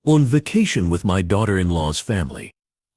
On vacation with my daughter-in-law's family,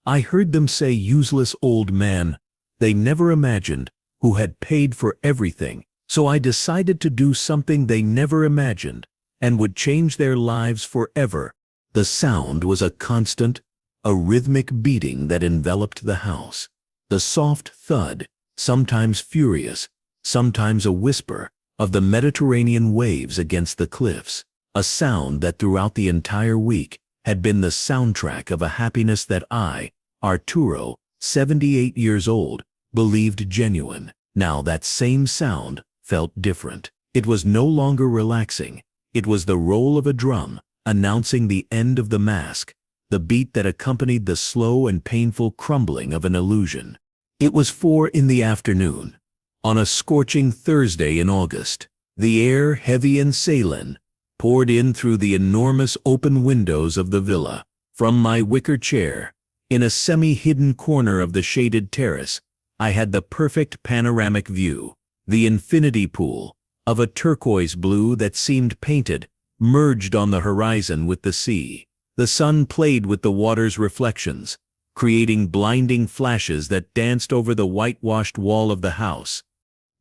I heard them say useless old man they never imagined who had paid for everything, so I decided to do something they never imagined and would change their lives forever. The sound was a constant, a rhythmic beating that enveloped the house. The soft thud, sometimes furious, sometimes a whisper, of the Mediterranean waves against the cliffs. A sound that throughout the entire week had been the soundtrack of a happiness that I, Arturo, 78 years old, believed genuine. Now that same sound felt different. It was no longer relaxing. It was the roll of a drum, announcing the end of the mask, the beat that accompanied the slow and painful crumbling of an illusion. It was 4 in the afternoon, on a scorching Thursday in August. The air, heavy and saline, poured in through the enormous open windows of the villa. From my wicker chair, in a semi-hidden corner of the shaded terrace, I had the perfect panoramic view, the infinity pool, of a turquoise blue that seemed painted, merged on the horizon with the sea. The sun played with the water's reflections, creating blinding flashes that danced over the whitewashed wall of the house.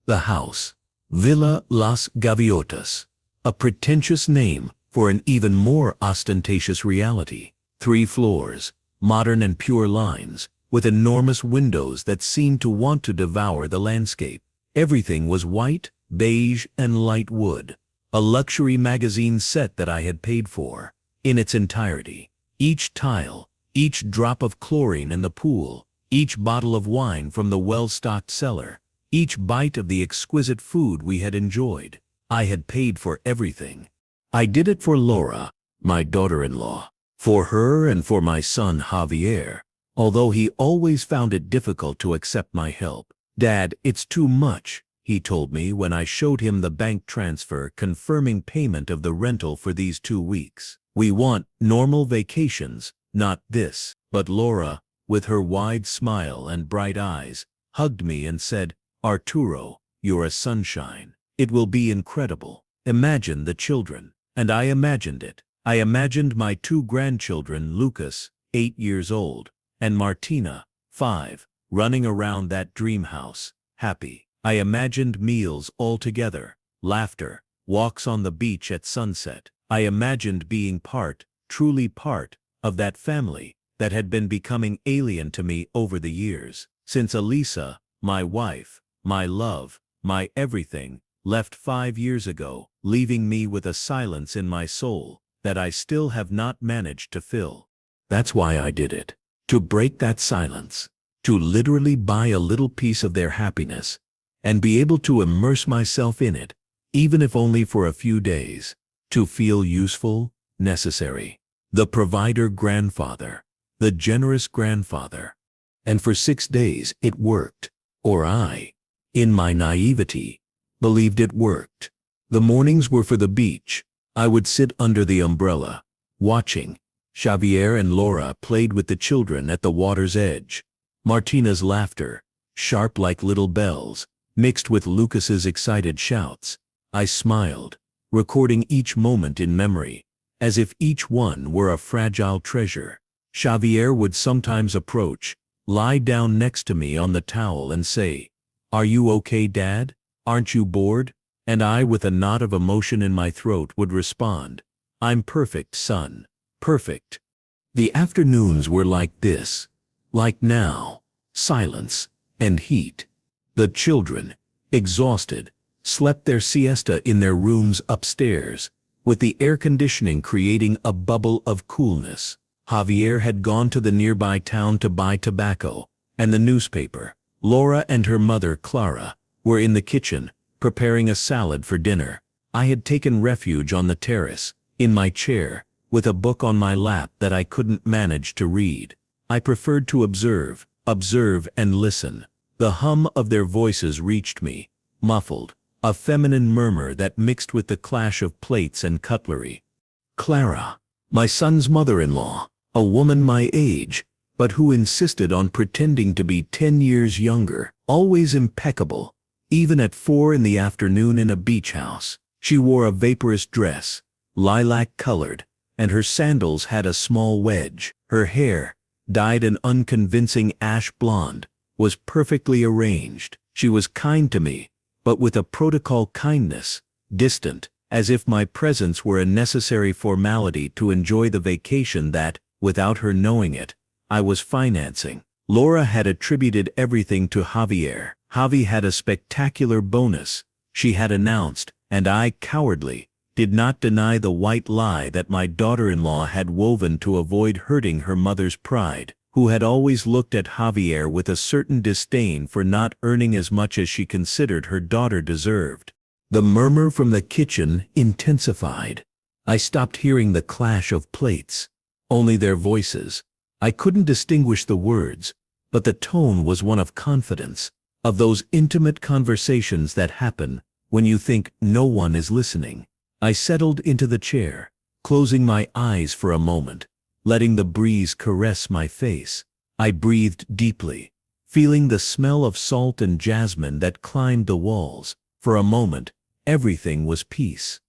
The house, Villa Las Gaviotas, a pretentious name for an even more ostentatious reality. 3 floors, modern and pure lines, with enormous windows that seemed to want to devour the landscape. Everything was white, beige, and light wood, a luxury magazine set that I had paid for, in its entirety. Each tile, each drop of chlorine in the pool, each bottle of wine from the well-stocked cellar, each bite of the exquisite food we had enjoyed. I had paid for everything. I did it for Laura, my daughter-in-law, for her and for my son Javier, although he always found it difficult to accept my help. "Dad, it's too much," he told me when I showed him the bank transfer confirming payment of the rental for these 2 weeks. "We want normal vacations, not this." But Laura, with her wide smile and bright eyes, hugged me and said, "Arturo, you're a sunshine. It will be incredible. Imagine the children." And I imagined it. I imagined my 2 grandchildren, Lucas, 8 years old, and Martina, 5, running around that dream house, happy. I imagined meals all together, laughter, walks on the beach at sunset. I imagined being part, truly part, of that family that had been becoming alien to me over the years, since Elisa, my wife, my love, my everything, left 5 years ago, leaving me with a silence in my soul that I still have not managed to fill. That's why I did it. To break that silence, to literally buy a little piece of their happiness, and be able to immerse myself in it, even if only for a few days, to feel useful, necessary. The provider grandfather, the generous grandfather. And for 6 days it worked, or I, in my naivety, believed it worked. The mornings were for the beach. I would sit under the umbrella, watching. Xavier and Laura played with the children at the water's edge. Martina's laughter, sharp like little bells, mixed with Lucas's excited shouts. I smiled, recording each moment in memory, as if each one were a fragile treasure. Xavier would sometimes approach, lie down next to me on the towel and say, "Are you okay, Dad? Aren't you bored?" And I, with a knot of emotion in my throat, would respond, "I'm perfect, son, perfect." The afternoons were like this, like now, silence and heat. The children, exhausted, slept their siesta in their rooms upstairs, with the air conditioning creating a bubble of coolness. Javier had gone to the nearby town to buy tobacco and the newspaper. Laura and her mother, Clara, were in the kitchen, preparing a salad for dinner. I had taken refuge on the terrace, in my chair, with a book on my lap that I couldn't manage to read. I preferred to observe and listen. The hum of their voices reached me, muffled, a feminine murmur that mixed with the clash of plates and cutlery. Clara, my son's mother-in-law, a woman my age, but who insisted on pretending to be 10 years younger, always impeccable, even at 4 in the afternoon in a beach house. She wore a vaporous dress, lilac-colored, and her sandals had a small wedge. Her hair, dyed an unconvincing ash blonde, was perfectly arranged. She was kind to me, but with a protocol kindness, distant, as if my presence were a necessary formality to enjoy the vacation that, without her knowing it, I was financing. Laura had attributed everything to Javier. Javi had a spectacular bonus, she had announced, and I, cowardly, did not deny the white lie that my daughter-in-law had woven to avoid hurting her mother's pride, who had always looked at Javier with a certain disdain for not earning as much as she considered her daughter deserved. The murmur from the kitchen intensified. I stopped hearing the clash of plates, only their voices. I couldn't distinguish the words, but the tone was one of confidence, of those intimate conversations that happen when you think no one is listening. I settled into the chair, closing my eyes for a moment, letting the breeze caress my face. I breathed deeply, feeling the smell of salt and jasmine that climbed the walls. For a moment, everything was peace.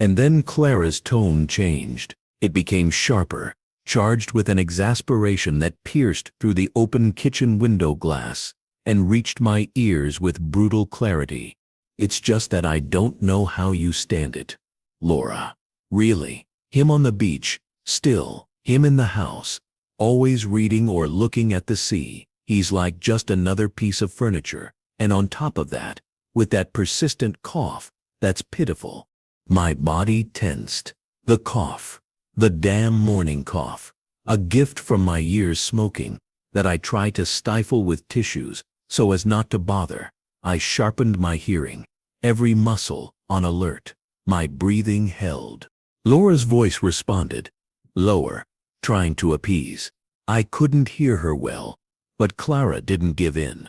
And then Clara's tone changed. It became sharper, charged with an exasperation that pierced through the open kitchen window glass and reached my ears with brutal clarity. "It's just that I don't know how you stand it, Laura. Really. Him on the beach, still, him in the house, always reading or looking at the sea. He's like just another piece of furniture, and on top of that, with that persistent cough, that's pitiful." My body tensed. The cough. The damn morning cough. A gift from my years smoking, that I try to stifle with tissues, so as not to bother. I sharpened my hearing, every muscle on alert. My breathing held. Laura's voice responded, lower, trying to appease. I couldn't hear her well, but Clara didn't give in.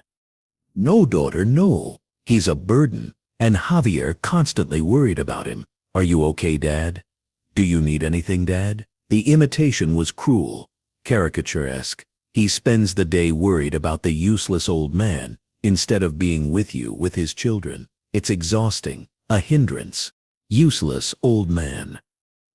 "No, daughter, no. He's a burden, and Javier constantly worried about him. Are you okay, Dad? Do you need anything, Dad?" The imitation was cruel, caricaturesque. "He spends the day worried about the useless old man, instead of being with you with his children. It's exhausting, a hindrance. Useless old man."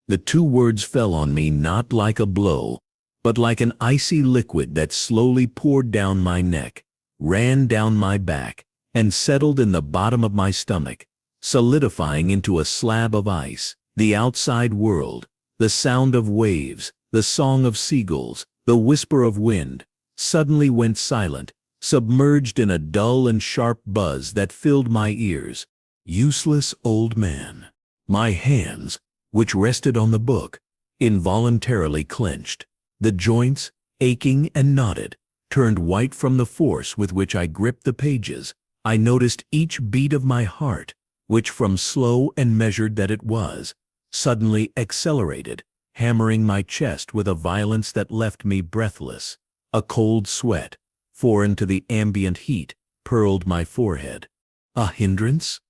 The two words fell on me not like a blow, but like an icy liquid that slowly poured down my neck, ran down my back, and settled in the bottom of my stomach, solidifying into a slab of ice. The outside world, the sound of waves, the song of seagulls, the whisper of wind, suddenly went silent, submerged in a dull and sharp buzz that filled my ears. Useless old man. My hands, which rested on the book, involuntarily clenched. The joints, aching and knotted, turned white from the force with which I gripped the pages. I noticed each beat of my heart, which from slow and measured that it was, suddenly accelerated, hammering my chest with a violence that left me breathless. A cold sweat, foreign to the ambient heat, pearled my forehead. A hindrance?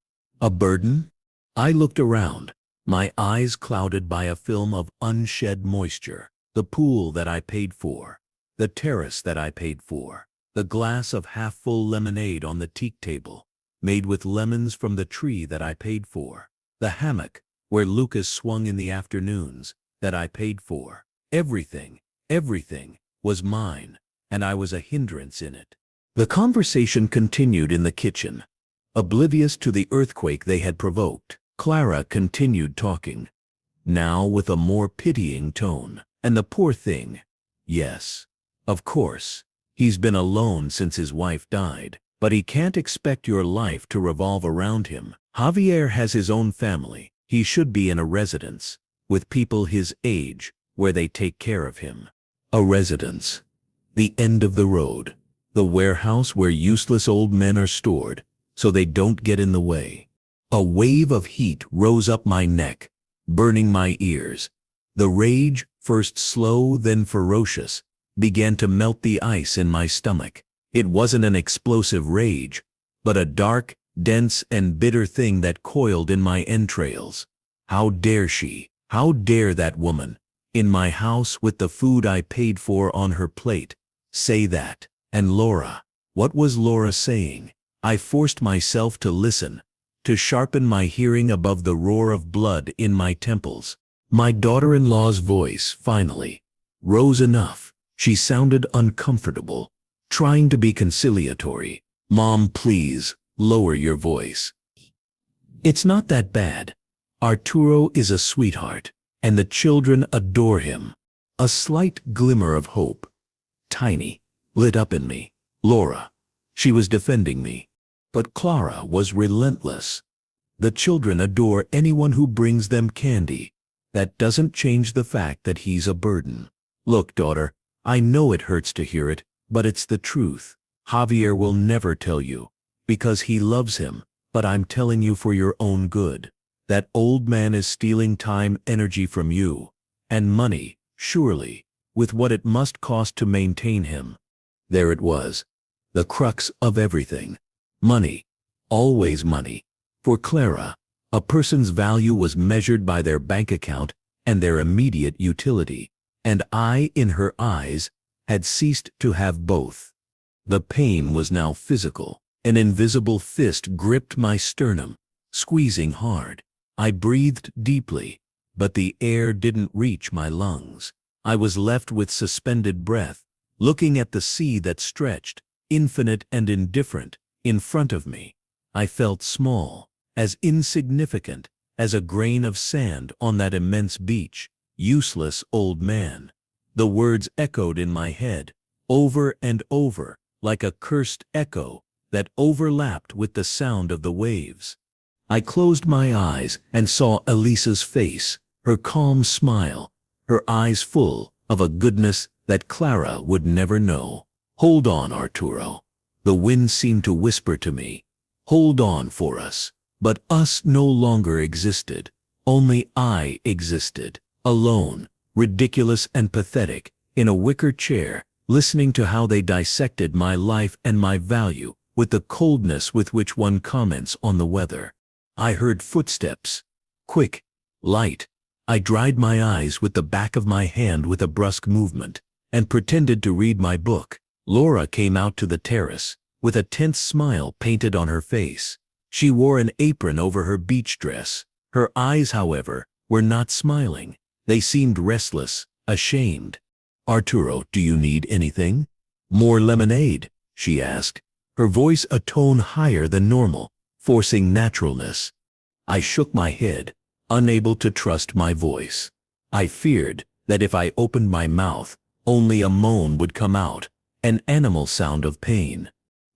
A burden? I looked around, my eyes clouded by a film of unshed moisture. The pool that I paid for, the terrace that I paid for, the glass of half-full lemonade on the teak table, made with lemons from the tree that I paid for, the hammock where Lucas swung in the afternoons, that I paid for. Everything, everything was mine, and I was a hindrance in it. The conversation continued in the kitchen, oblivious to the earthquake they had provoked. Clara continued talking, now with a more pitying tone. "And the poor thing, yes, of course, he's been alone since his wife died, but he can't expect your life to revolve around him. Javier has his own family. He should be in a residence, with people his age, where they take care of him." A residence. The end of the road. The warehouse where useless old men are stored, so they don't get in the way. A wave of heat rose up my neck, burning my ears. The rage, first slow then ferocious, began to melt the ice in my stomach. It wasn't an explosive rage, but a dark, dense and bitter thing that coiled in my entrails. How dare she, how dare that woman, in my house with the food I paid for on her plate, say that? And Laura, what was Laura saying? I forced myself to listen, to sharpen my hearing above the roar of blood in my temples. My daughter-in-law's voice, finally, rose enough. She sounded uncomfortable, trying to be conciliatory. Mom, please, lower your voice. It's not that bad. Arturo is a sweetheart, and the children adore him. A slight glimmer of hope, tiny, lit up in me. Laura. She was defending me. But Clara was relentless. The children adore anyone who brings them candy. That doesn't change the fact that he's a burden. Look, daughter, I know it hurts to hear it, but it's the truth. Javier will never tell you, because he loves him, but I'm telling you for your own good. That old man is stealing time, energy from you, and money, surely, with what it must cost to maintain him. There it was, the crux of everything. Money, always money. For Clara, a person's value was measured by their bank account and their immediate utility, and I, in her eyes, had ceased to have both. The pain was now physical. An invisible fist gripped my sternum, squeezing hard. I breathed deeply, but the air didn't reach my lungs. I was left with suspended breath, looking at the sea that stretched, infinite and indifferent, in front of me. I felt small, as insignificant as a grain of sand on that immense beach. Useless old man. The words echoed in my head, over and over, like a cursed echo that overlapped with the sound of the waves. I closed my eyes and saw Elisa's face, her calm smile, her eyes full of a goodness that Clara would never know. Hold on, Arturo. The wind seemed to whisper to me. Hold on for us. But us no longer existed. Only I existed, alone, ridiculous and pathetic, in a wicker chair, listening to how they dissected my life and my value with the coldness with which one comments on the weather. I heard footsteps. Quick, light. I dried my eyes with the back of my hand with a brusque movement, and pretended to read my book. Laura came out to the terrace, with a tense smile painted on her face. She wore an apron over her beach dress. Her eyes, however, were not smiling. They seemed restless, ashamed. Arturo, do you need anything? More lemonade? She asked, her voice a tone higher than normal, forcing naturalness. I shook my head, unable to trust my voice. I feared that if I opened my mouth, only a moan would come out, an animal sound of pain.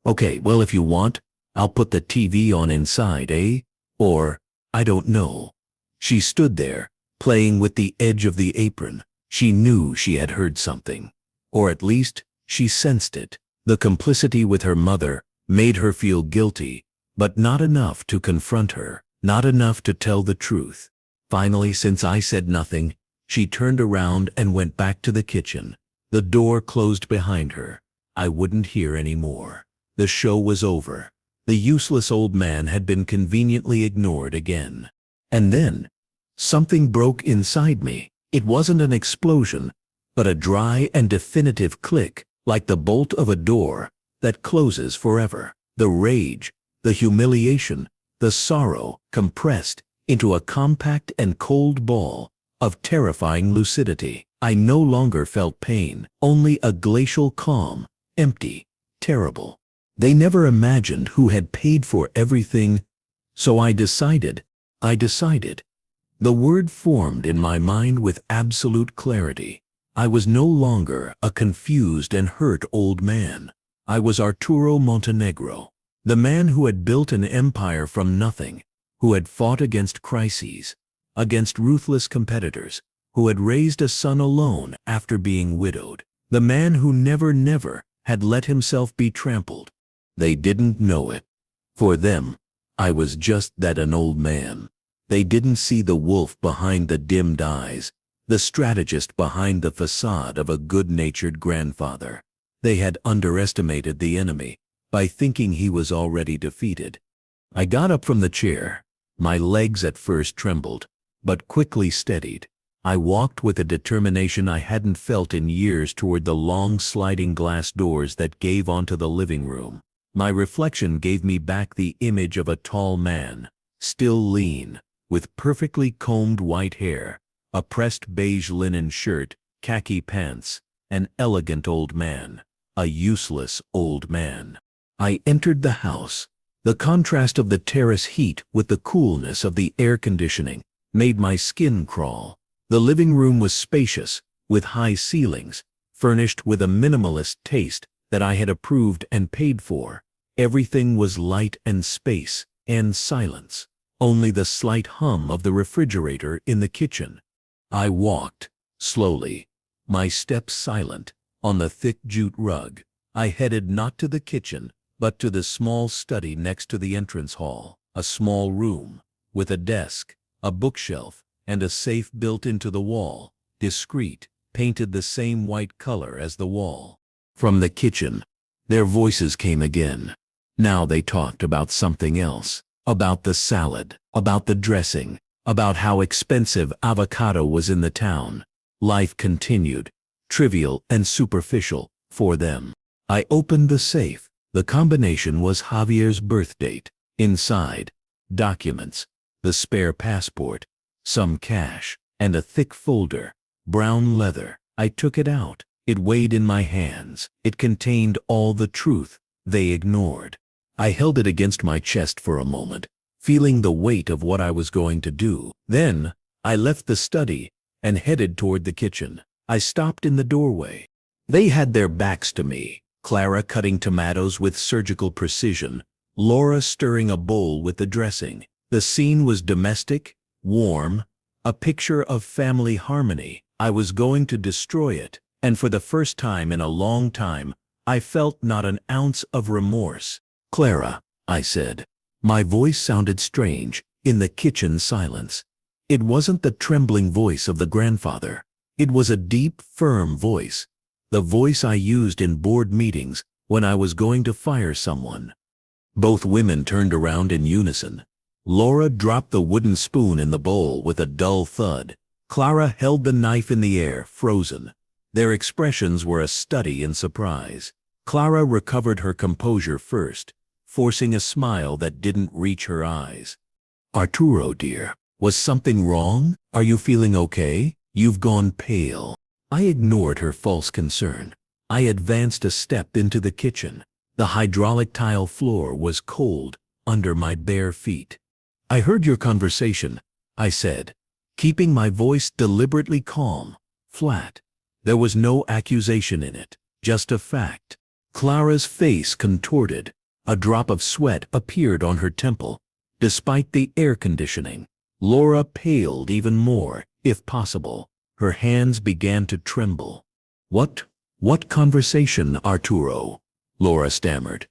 Okay, well, if you want, I'll put the TV on inside, eh? Or, I don't know. She stood there, playing with the edge of the apron. She knew she had heard something. Or at least, she sensed it. The complicity with her mother made her feel guilty, but not enough to confront her, not enough to tell the truth. Finally, since I said nothing, she turned around and went back to the kitchen. The door closed behind her. I wouldn't hear any more. The show was over. The useless old man had been conveniently ignored again. And then, something broke inside me. It wasn't an explosion, but a dry and definitive click, like the bolt of a door that closes forever. The rage, the humiliation, the sorrow compressed into a compact and cold ball of terrifying lucidity. I no longer felt pain, only a glacial calm, empty, terrible. They never imagined who had paid for everything, so I decided. The word formed in my mind with absolute clarity. I was no longer a confused and hurt old man. I was Arturo Montenegro, the man who had built an empire from nothing, who had fought against crises, against ruthless competitors, who had raised a son alone after being widowed, the man who never had let himself be trampled. They didn't know it. For them, I was just that, an old man. They didn't see the wolf behind the dimmed eyes, the strategist behind the facade of a good-natured grandfather. They had underestimated the enemy by thinking he was already defeated. I got up from the chair. My legs at first trembled, but quickly steadied. I walked with a determination I hadn't felt in years toward the long sliding glass doors that gave onto the living room. My reflection gave me back the image of a tall man, still lean, with perfectly combed white hair, a pressed beige linen shirt, khaki pants, an elegant old man, a useless old man. I entered the house. The contrast of the terrace heat with the coolness of the air conditioning made my skin crawl. The living room was spacious, with high ceilings, furnished with a minimalist taste that I had approved and paid for. Everything was light and space and silence. Only the slight hum of the refrigerator in the kitchen. I walked, slowly, my steps silent, on the thick jute rug. I headed not to the kitchen, but to the small study next to the entrance hall, a small room, with a desk, a bookshelf, and a safe built into the wall, discreet, painted the same white color as the wall. From the kitchen, their voices came again. Now they talked about something else, about the salad, about the dressing, about how expensive avocado was in the town. Life continued, trivial and superficial, for them. I opened the safe. The combination was Javier's birth date. Inside, documents, the spare passport, some cash, and a thick folder, brown leather. I took it out. It weighed in my hands. It contained all the truth they ignored. I held it against my chest for a moment, feeling the weight of what I was going to do. Then, I left the study and headed toward the kitchen. I stopped in the doorway. They had their backs to me. Clara cutting tomatoes with surgical precision, Laura stirring a bowl with the dressing. The scene was domestic, warm, a picture of family harmony. I was going to destroy it, and for the first time in a long time, I felt not an ounce of remorse. "Clara," I said. My voice sounded strange in the kitchen silence. It wasn't the trembling voice of the grandfather. It was a deep, firm voice. The voice I used in board meetings when I was going to fire someone. Both women turned around in unison. Laura dropped the wooden spoon in the bowl with a dull thud. Clara held the knife in the air, frozen. Their expressions were a study in surprise. Clara recovered her composure first, forcing a smile that didn't reach her eyes. "Arturo, dear, was something wrong? Are you feeling okay? You've gone pale." I ignored her false concern. I advanced a step into the kitchen. The hydraulic tile floor was cold under my bare feet. "I heard your conversation," I said, keeping my voice deliberately calm, flat. There was no accusation in it, just a fact. Clara's face contorted. A drop of sweat appeared on her temple. Despite the air conditioning, Laura paled even more, if possible. Her hands began to tremble. What conversation, Arturo?" Laura stammered.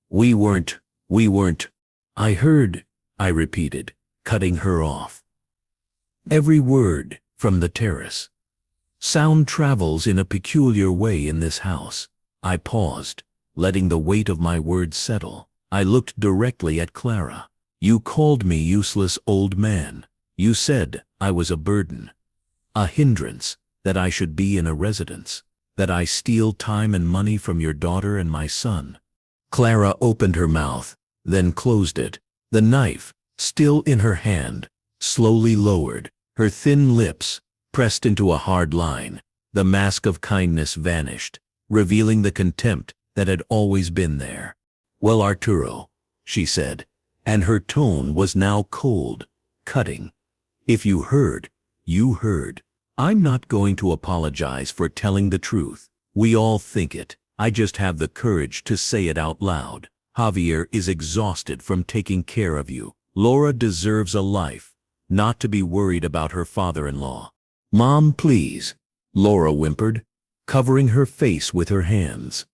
We weren't. "I heard," I repeated, cutting her off. "Every word from the terrace. Sound travels in a peculiar way in this house." I paused, letting the weight of my words settle. I looked directly at Clara. "You called me useless old man. You said I was a burden. A hindrance, that I should be in a residence, that I steal time and money from your daughter and my son." Clara opened her mouth, then closed it. The knife, still in her hand, slowly lowered. Her thin lips pressed into a hard line. The mask of kindness vanished, revealing the contempt that had always been there. "Well, Arturo," she said, and her tone was now cold, cutting. "If you heard, you heard. I'm not going to apologize for telling the truth. We all think it. I just have the courage to say it out loud. Javier is exhausted from taking care of you. Laura deserves a life, not to be worried about her father-in-law." "Mom, please," Laura whimpered, covering her face with her hands.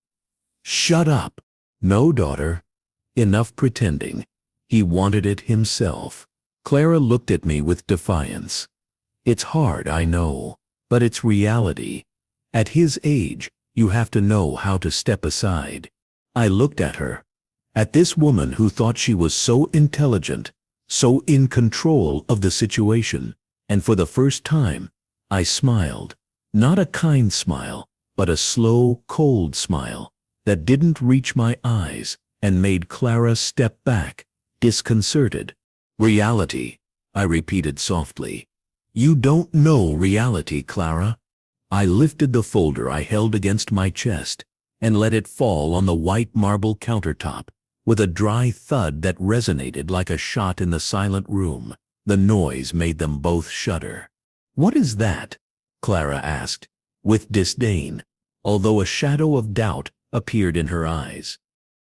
"Shut up." "No, daughter. Enough pretending. He wanted it himself." Clara looked at me with defiance. "It's hard, I know, but it's reality. At his age, you have to know how to step aside." I looked at her, at this woman who thought she was so intelligent, so in control of the situation, and for the first time, I smiled. Not a kind smile, but a slow, cold smile that didn't reach my eyes and made Clara step back, disconcerted. "Reality," I repeated softly. You don't know reality, Clara. I lifted the folder I held against my chest and let it fall on the white marble countertop with a dry thud that resonated like a shot in the silent room. The noise made them both shudder. What is that? Clara asked, with disdain, although a shadow of doubt appeared in her eyes.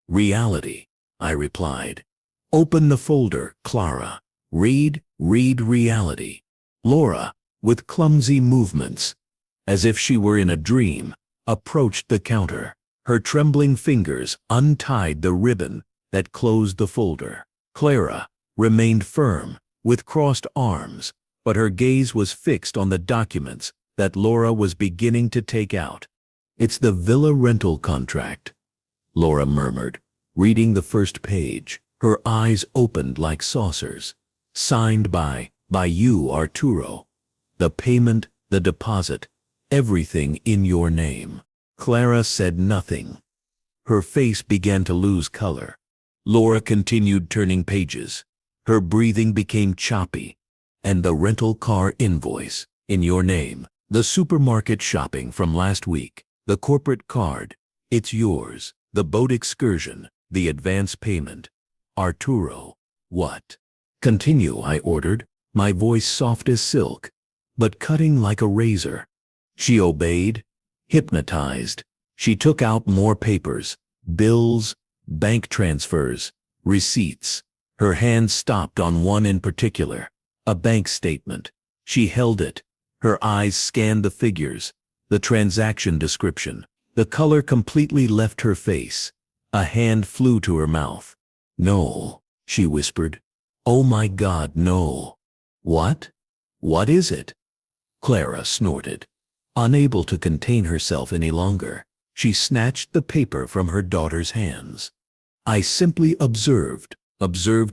Reality, I replied. Open the folder, Clara. Read reality. Laura, with clumsy movements, as if she were in a dream, approached the counter. Her trembling fingers untied the ribbon that closed the folder. Clara remained firm, with crossed arms, but her gaze was fixed on the documents that Laura was beginning to take out. It's the villa rental contract, Laura murmured, reading the first page. Her eyes opened like saucers. Signed by you, Arturo. The payment, the deposit, everything in your name. Clara said nothing. Her face began to lose color. Laura continued turning pages. Her breathing became choppy. And the rental car invoice, in your name. The supermarket shopping from last week. The corporate card, it's yours. The boat excursion, the advance payment. Arturo, what? Continue, I ordered, my voice soft as silk, but cutting like a razor. She obeyed, hypnotized. She took out more papers, bills, bank transfers, receipts. Her hand stopped on one in particular, a bank statement. She held it. Her eyes scanned the figures, the transaction description. The color completely left her face. A hand flew to her mouth. No, she whispered. Oh my God, no. What? What is it? Clara snorted. Unable to contain herself any longer, she snatched the paper from her daughter's hands. I simply observed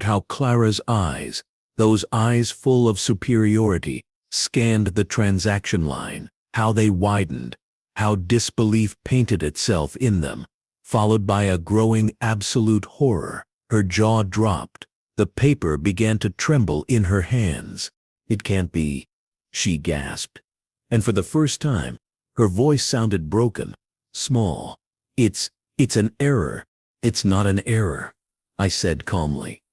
how Clara's eyes, those eyes full of superiority, scanned the transaction line, how they widened, how disbelief painted itself in them, followed by a growing absolute horror. Her jaw dropped. The paper began to tremble in her hands. It can't be, she gasped. And for the first time, her voice sounded broken, small. It's an error. It's not an error, I said calmly.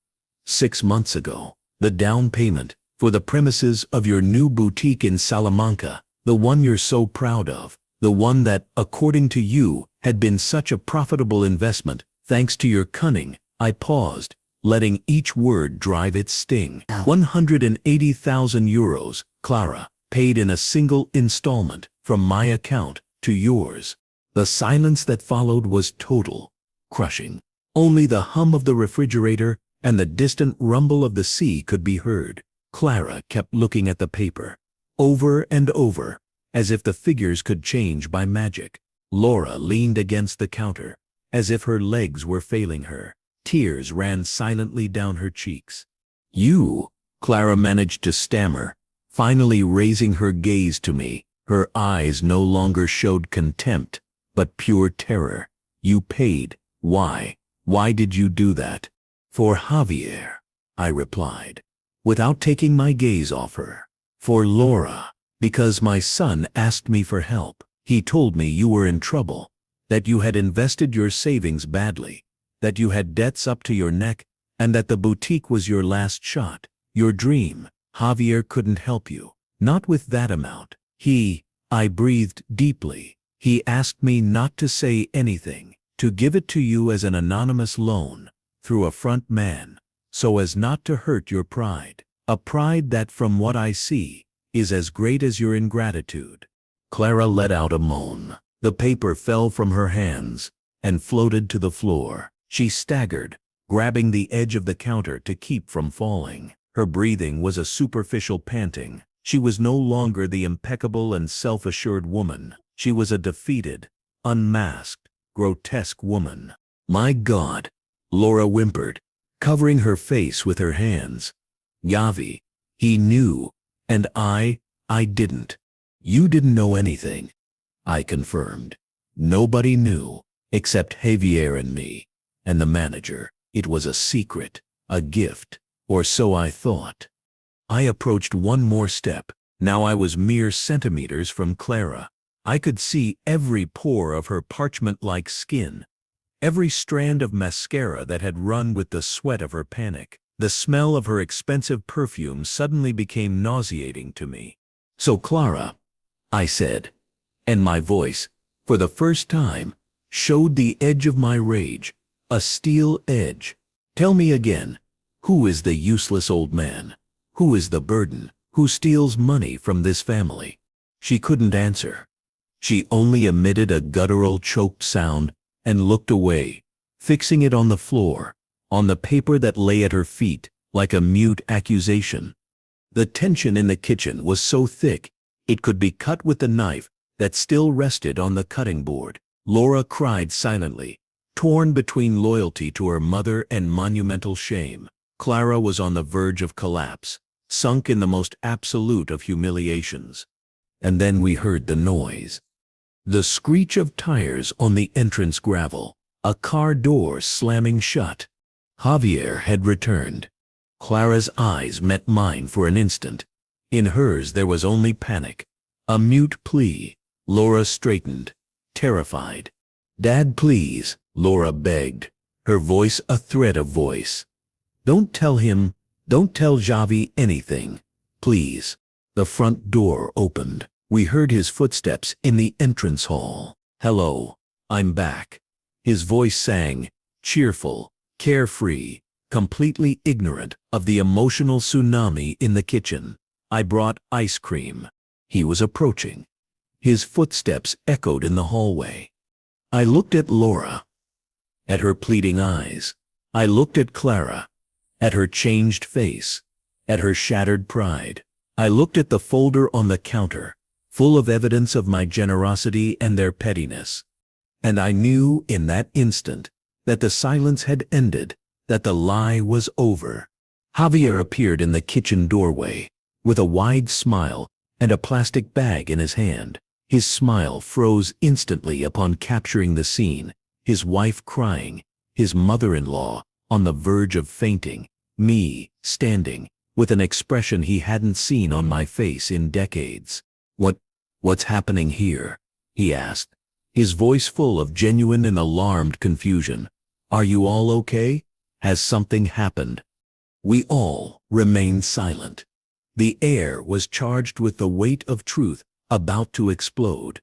6 months ago, the down payment for the premises of your new boutique in Salamanca, the one you're so proud of, the one that, according to you, had been such a profitable investment, thanks to your cunning. I paused, letting each word drive its sting. 180,000 euros, Clara, paid in a single installment, from my account to yours. The silence that followed was total, crushing. Only the hum of the refrigerator and the distant rumble of the sea could be heard. Clara kept looking at the paper, over and over, as if the figures could change by magic. Laura leaned against the counter, as if her legs were failing her. Tears ran silently down her cheeks. You, Clara managed to stammer, finally raising her gaze to me. Her eyes no longer showed contempt, but pure terror. You paid. Why? Why did you do that? For Javier, I replied, without taking my gaze off her. For Laura, because my son asked me for help. He told me you were in trouble, that you had invested your savings badly, that you had debts up to your neck, and that the boutique was your last shot, your dream. Javier couldn't help you, not with that amount. I breathed deeply. He asked me not to say anything, to give it to you as an anonymous loan, through a front man, so as not to hurt your pride. A pride that, from what I see, is as great as your ingratitude. Clara let out a moan. The paper fell from her hands and floated to the floor. She staggered, grabbing the edge of the counter to keep from falling. Her breathing was a superficial panting. She was no longer the impeccable and self-assured woman. She was a defeated, unmasked, grotesque woman. My God, Laura whimpered, covering her face with her hands. Yavi, he knew, and I didn't. You didn't know anything, I confirmed. Nobody knew, except Javier and me, and the manager. It was a secret, a gift, or so I thought. I approached one more step, Now I was mere centimeters from Clara. I could see every pore of her parchment-like skin, every strand of mascara that had run with the sweat of her panic. The smell of her expensive perfume suddenly became nauseating to me. "So Clara," I said, and my voice, for the first time, showed the edge of my rage, a steel edge. "Tell me again, who is the useless old man? Who is the burden? Who steals money from this family?" She couldn't answer. She only emitted a guttural choked sound and looked away, fixing it on the floor, on the paper that lay at her feet, like a mute accusation. The tension in the kitchen was so thick it could be cut with the knife that still rested on the cutting board. Laura cried silently, torn between loyalty to her mother and monumental shame. Clara was on the verge of collapse, sunk in the most absolute of humiliations. And then we heard the noise. The screech of tires on the entrance gravel, a car door slamming shut. Javier had returned. Clara's eyes met mine for an instant. In hers there was only panic, a mute plea. Laura straightened, terrified. "Dad, please," Laura begged, her voice a thread of voice. Don't tell Javi anything, please." The front door opened. We heard his footsteps in the entrance hall. "Hello, I'm back." His voice sang, cheerful, carefree, completely ignorant of the emotional tsunami in the kitchen. "I brought ice cream." He was approaching. His footsteps echoed in the hallway. I looked at Laura, at her pleading eyes. I looked at Clara, at her changed face, at her shattered pride. I looked at the folder on the counter, full of evidence of my generosity and their pettiness. And I knew in that instant that the silence had ended, that the lie was over. Javier appeared in the kitchen doorway, with a wide smile and a plastic bag in his hand. His smile froze instantly upon capturing the scene, his wife crying, his mother-in-law on the verge of fainting, me standing, with an expression he hadn't seen on my face in decades. What's happening here?" he asked, his voice full of genuine and alarmed confusion. "Are you all okay? Has something happened?" We all remained silent. The air was charged with the weight of truth about to explode.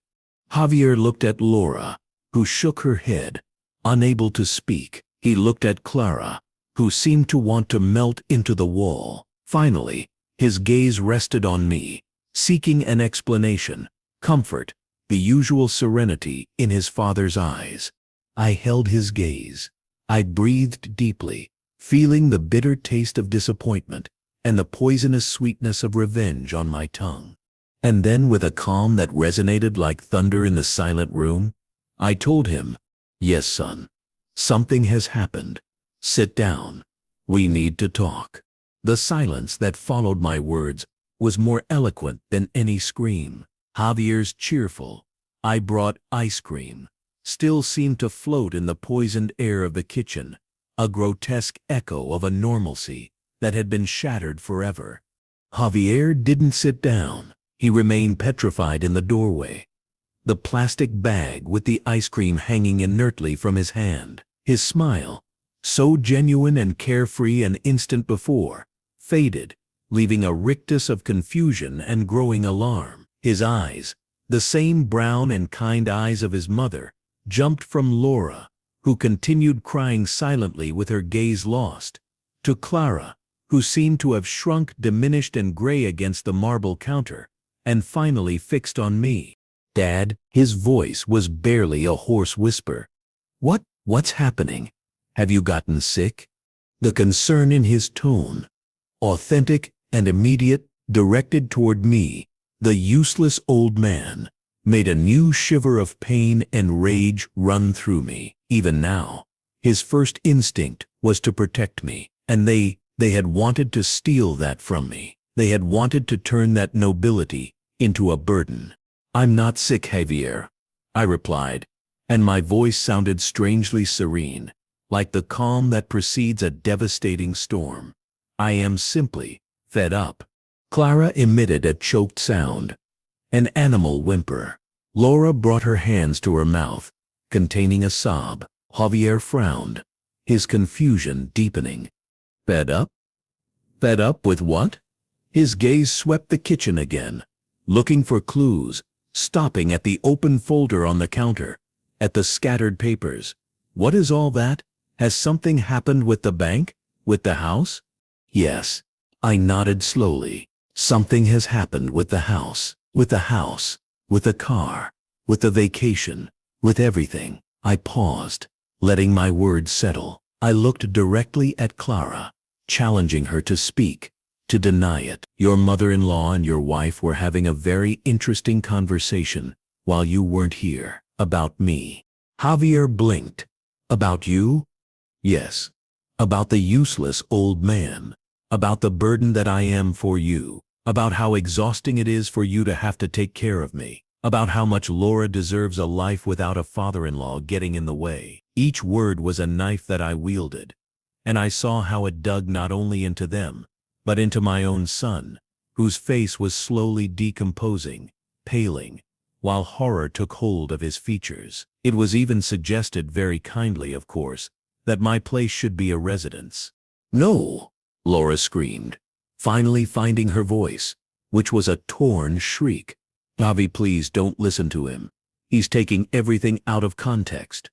Javier looked at Laura, who shook her head, unable to speak. He looked at Clara, who seemed to want to melt into the wall. Finally, his gaze rested on me, seeking an explanation, comfort, the usual serenity in his father's eyes. I held his gaze. I breathed deeply, feeling the bitter taste of disappointment and the poisonous sweetness of revenge on my tongue. And then, with a calm that resonated like thunder in the silent room, I told him, "Yes, son, something has happened. Sit down. We need to talk." The silence that followed my words was more eloquent than any scream. Javier's cheerful, "I brought ice cream," still seemed to float in the poisoned air of the kitchen, a grotesque echo of a normalcy that had been shattered forever. Javier didn't sit down. He remained petrified in the doorway, the plastic bag with the ice cream hanging inertly from his hand. His smile, so genuine and carefree an instant before, faded, leaving a rictus of confusion and growing alarm. His eyes, the same brown and kind eyes of his mother, jumped from Laura, who continued crying silently with her gaze lost, to Clara, who seemed to have shrunk, diminished and gray against the marble counter, and finally fixed on me. "Dad," his voice was barely a hoarse whisper. What's happening? Have you gotten sick?" The concern in his tone, authentic and immediate, directed toward me, the useless old man, made a new shiver of pain and rage run through me. Even now, his first instinct was to protect me, and they had wanted to steal that from me. They had wanted to turn that nobility into a burden. "I'm not sick, Javier," I replied, and my voice sounded strangely serene, like the calm that precedes a devastating storm. "I am simply fed up." Clara emitted a choked sound, an animal whimper. Laura brought her hands to her mouth, containing a sob. Javier frowned, his confusion deepening. Fed up? Fed up with what? His gaze swept the kitchen again, looking for clues, stopping at the open folder on the counter, at the scattered papers. What is all that? Has something happened with the bank? With the house? Yes. I nodded slowly. Something has happened with the house. With the house. With the car. With the vacation. With everything. I paused, letting my words settle. I looked directly at Clara, challenging her to speak, to deny it. Your mother-in-law and your wife were having a very interesting conversation while you weren't here. About me. Javier blinked. About you? Yes. About the useless old man. About the burden that I am for you. About how exhausting it is for you to have to take care of me. About how much Laura deserves a life without a father-in-law getting in the way. Each word was a knife that I wielded, and I saw how it dug not only into them, but into my own son, whose face was slowly decomposing, paling, while horror took hold of his features. It was even suggested, very kindly of course, that my place should be a residence. No, Laura screamed, finally finding her voice, which was a torn shriek. Javi, please don't listen to him. He's taking everything out of context.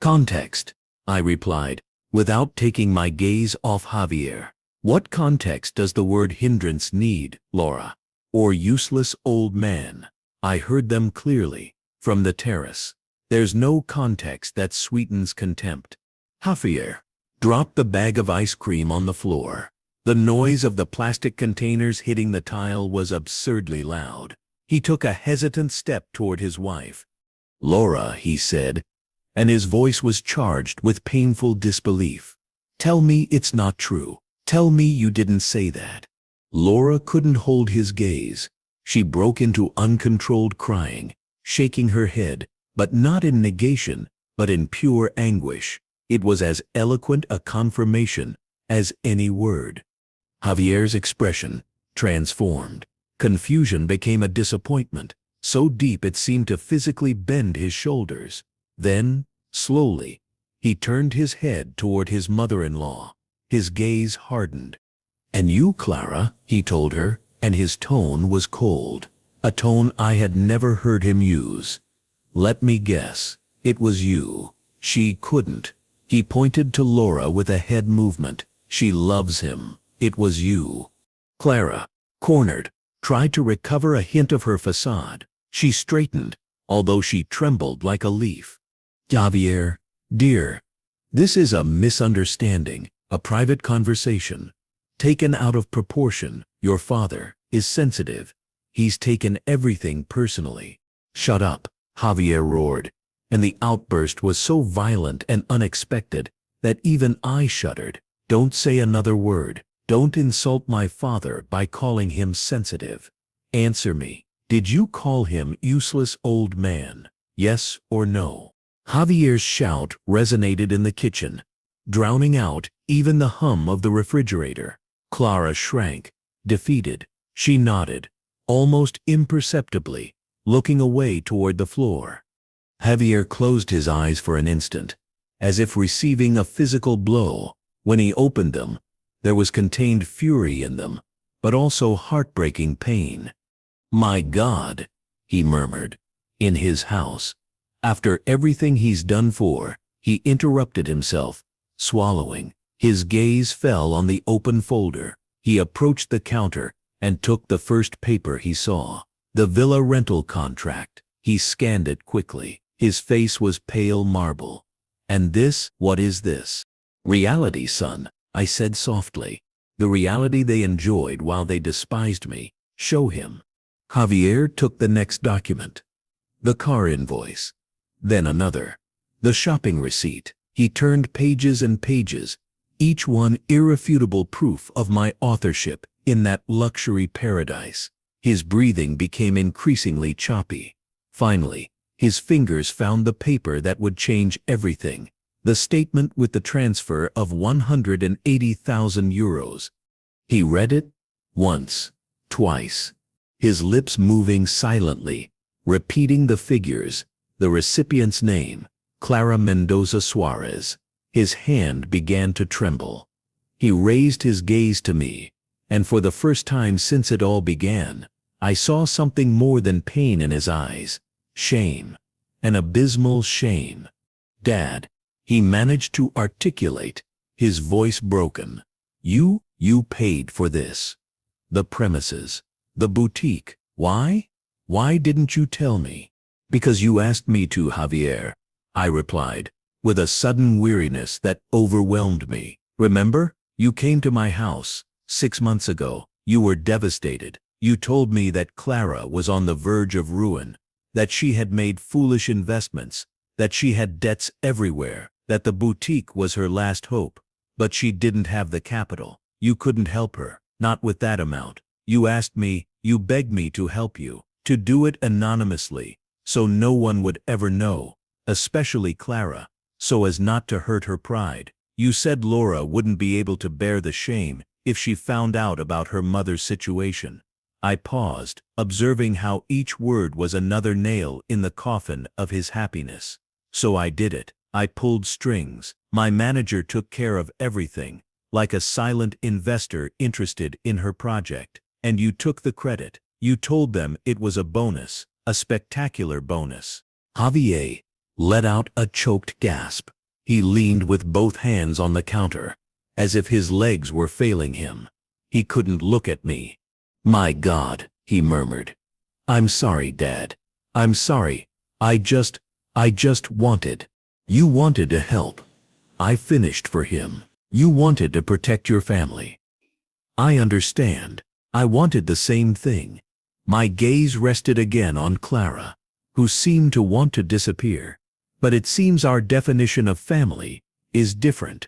Context, I replied, without taking my gaze off Javier. What context does the word hindrance need, Laura? Or useless old man? I heard them clearly, from the terrace. There's no context that sweetens contempt. Javier dropped the bag of ice cream on the floor. The noise of the plastic containers hitting the tile was absurdly loud. He took a hesitant step toward his wife. Laura, he said, and his voice was charged with painful disbelief. Tell me it's not true. Tell me you didn't say that. Laura couldn't hold his gaze. She broke into uncontrolled crying, shaking her head, but not in negation, but in pure anguish. It was as eloquent a confirmation as any word. Javier's expression transformed. Confusion became a disappointment, so deep it seemed to physically bend his shoulders. Then, slowly, he turned his head toward his mother-in-law. His gaze hardened. And you, Clara, he told her, and his tone was cold, a tone I had never heard him use. Let me guess, it was you. She couldn't. He pointed to Laura with a head movement. She loves him. It was you. Clara, cornered, tried to recover a hint of her facade. She straightened, although she trembled like a leaf. Javier, dear, this is a misunderstanding, a private conversation. Taken out of proportion. Your father is sensitive. He's taken everything personally. Shut up, Javier roared, and the outburst was so violent and unexpected that even I shuddered. Don't say another word. Don't insult my father by calling him sensitive. Answer me. Did you call him useless old man? Yes or no? Javier's shout resonated in the kitchen, drowning out even the hum of the refrigerator. Clara shrank, defeated. She nodded, almost imperceptibly, looking away toward the floor. Javier closed his eyes for an instant, as if receiving a physical blow. When he opened them, there was contained fury in them, but also heartbreaking pain. My God, he murmured, in his house. After everything he's done for, he interrupted himself, swallowing. His gaze fell on the open folder. He approached the counter and took the first paper he saw. The villa rental contract. He scanned it quickly. His face was pale marble. And this, what is this? Reality, son, I said softly. The reality they enjoyed while they despised me. Show him. Javier took the next document. The car invoice. Then another. The shopping receipt. He turned pages and pages, each one irrefutable proof of my authorship in that luxury paradise. His breathing became increasingly choppy. Finally, his fingers found the paper that would change everything. The statement with the transfer of 180,000 euros. He read it once, twice. His lips moving silently, repeating the figures, the recipient's name, Clara Mendoza Suarez. His hand began to tremble. He raised his gaze to me, and for the first time since it all began, I saw something more than pain in his eyes. Shame. An abysmal shame. "Dad," he managed to articulate, his voice broken. You paid for this. The premises. The boutique. Why? Why didn't you tell me?" "Because you asked me to, Javier," I replied, with a sudden weariness that overwhelmed me. "Remember? You came to my house 6 months ago. You were devastated. You told me that Clara was on the verge of ruin, that she had made foolish investments, that she had debts everywhere, that the boutique was her last hope, but she didn't have the capital. You couldn't help her, not with that amount. You asked me, you begged me to help you, to do it anonymously, so no one would ever know, especially Clara, so as not to hurt her pride. You said Laura wouldn't be able to bear the shame if she found out about her mother's situation." I paused, observing how each word was another nail in the coffin of his happiness. "So I did it. I pulled strings. My manager took care of everything, like a silent investor interested in her project. And you took the credit. You told them it was a bonus, a spectacular bonus." Javier let out a choked gasp. He leaned with both hands on the counter, as if his legs were failing him. He couldn't look at me. "My God," he murmured. "I'm sorry, Dad. I'm sorry. I just wanted. You wanted to help. I finished for him. You wanted to protect your family. I understand. I wanted the same thing." My gaze rested again on Clara, who seemed to want to disappear. "But it seems our definition of family is different."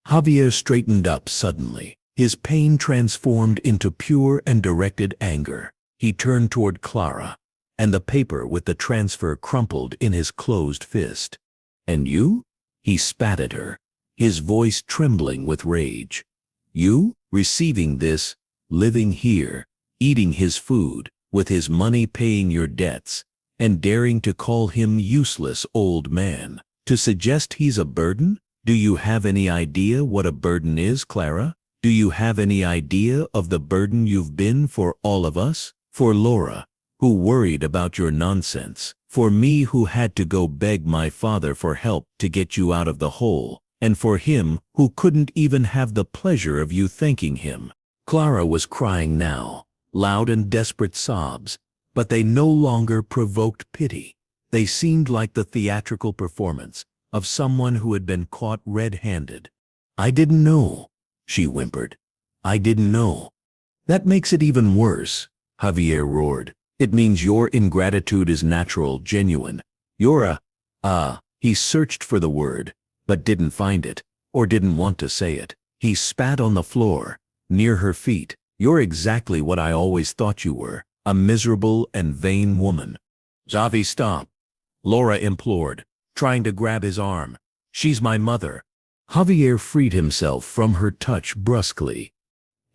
Javier straightened up suddenly. His pain transformed into pure and directed anger. He turned toward Clara, and the paper with the transfer crumpled in his closed fist. "And you?" He spat at her, his voice trembling with rage. "You, receiving this, living here, eating his food, with his money paying your debts, and daring to call him useless old man, to suggest he's a burden? Do you have any idea what a burden is, Clara? Do you have any idea of the burden you've been for all of us? For Laura, who worried about your nonsense, for me who had to go beg my father for help to get you out of the hole, and for him who couldn't even have the pleasure of you thanking him." Clara was crying now, loud and desperate sobs, but they no longer provoked pity. They seemed like the theatrical performance of someone who had been caught red-handed. "I didn't know," she whimpered. "I didn't know." "That makes it even worse," Javier roared. "It means your ingratitude is natural, genuine. You're he searched for the word, but didn't find it, or didn't want to say it. He spat on the floor, near her feet. "You're exactly what I always thought you were, a miserable and vain woman." "Javi, stop," Laura implored, trying to grab his arm. "She's my mother." Javier freed himself from her touch brusquely.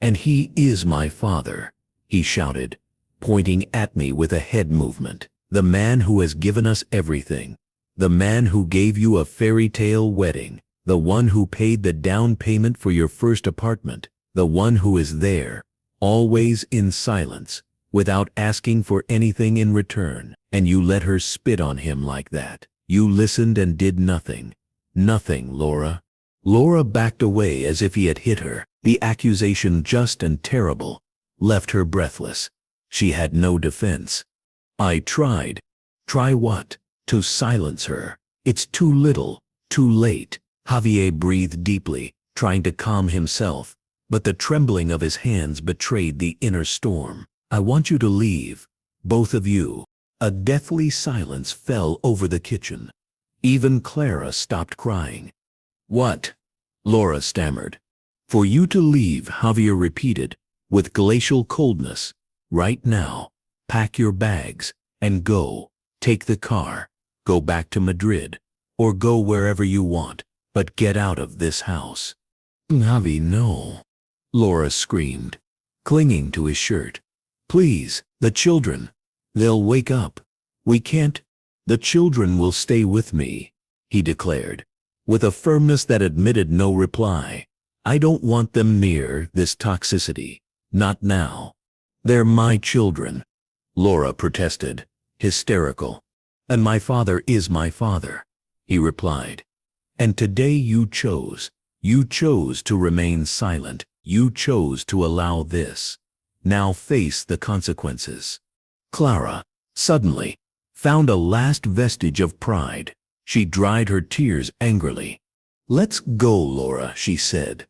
"And he is my father," he shouted, pointing at me with a head movement. "The man who has given us everything. The man who gave you a fairy tale wedding. The one who paid the down payment for your first apartment. The one who is there, always in silence, without asking for anything in return. And you let her spit on him like that. You listened and did nothing. Nothing, Laura." Laura backed away as if he had hit her. The accusation, just and terrible, left her breathless. She had no defense. "I tried." "Try what?" "To silence her. It's too little, too late." Javier breathed deeply, trying to calm himself, but the trembling of his hands betrayed the inner storm. "I want you to leave, both of you." A deathly silence fell over the kitchen. Even Clara stopped crying. "What?" Laura stammered. "For you to leave," Javier repeated, with glacial coldness. "Right now. Pack your bags, and go. Take the car. Go back to Madrid, or go wherever you want, but get out of this house." "Javi, no," Laura screamed, clinging to his shirt. Please, the children. They'll wake up. We can't. The children will stay with me, he declared, with a firmness that admitted no reply. I don't want them near this toxicity. Not now. They're my children, Laura protested, hysterical. And my father is my father, he replied. And today you chose to remain silent. You chose to allow this. Now face the consequences. Clara, suddenly, found a last vestige of pride. She dried her tears angrily. Let's go, Laura, she said,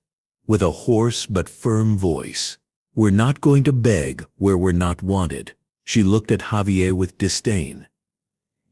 with a hoarse but firm voice. We're not going to beg where we're not wanted. She looked at Javier with disdain.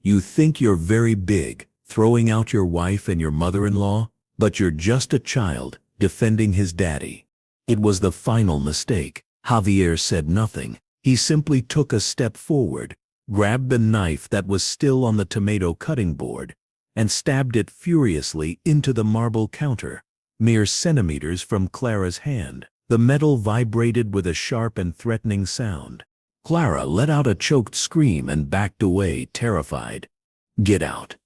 You think you're very big, throwing out your wife and your mother-in-law, but you're just a child, defending his daddy. It was the final mistake. Javier said nothing. He simply took a step forward, grabbed the knife that was still on the tomato cutting board, and stabbed it furiously into the marble counter, mere centimeters from Clara's hand. The metal vibrated with a sharp and threatening sound. Clara let out a choked scream and backed away, terrified. Get out,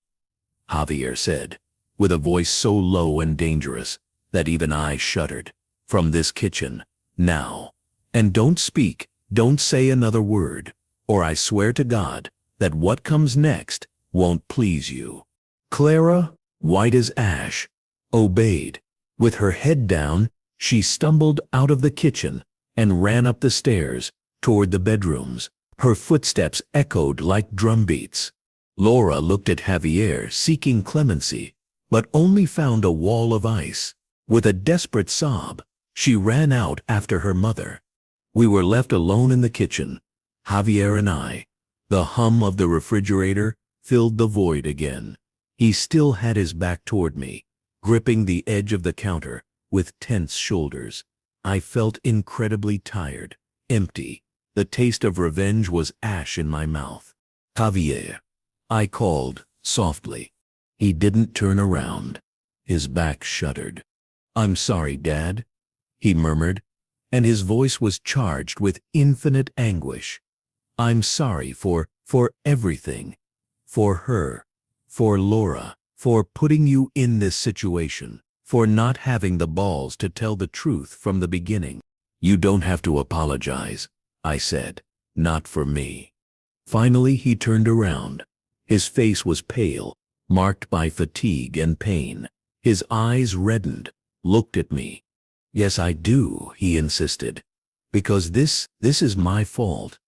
Javier said, with a voice so low and dangerous that even I shuddered. From this kitchen, now. And don't speak, don't say another word, or I swear to God that what comes next won't please you. Clara, white as ash, obeyed. With her head down, she stumbled out of the kitchen and ran up the stairs toward the bedrooms. Her footsteps echoed like drumbeats. Laura looked at Javier, seeking clemency, but only found a wall of ice. With a desperate sob, she ran out after her mother. We were left alone in the kitchen, Javier and I. The hum of the refrigerator filled the void again. He still had his back toward me, gripping the edge of the counter with tense shoulders. I felt incredibly tired, empty. The taste of revenge was ash in my mouth. Javier, I called softly. He didn't turn around. His back shuddered. I'm sorry, Dad, he murmured, and his voice was charged with infinite anguish. I'm sorry for everything. For her, for Laura, for putting you in this situation, for not having the balls to tell the truth from the beginning. You don't have to apologize, I said, not for me. Finally he turned around. His face was pale, marked by fatigue and pain. His eyes reddened, looked at me. Yes, I do, he insisted, because this is my fault.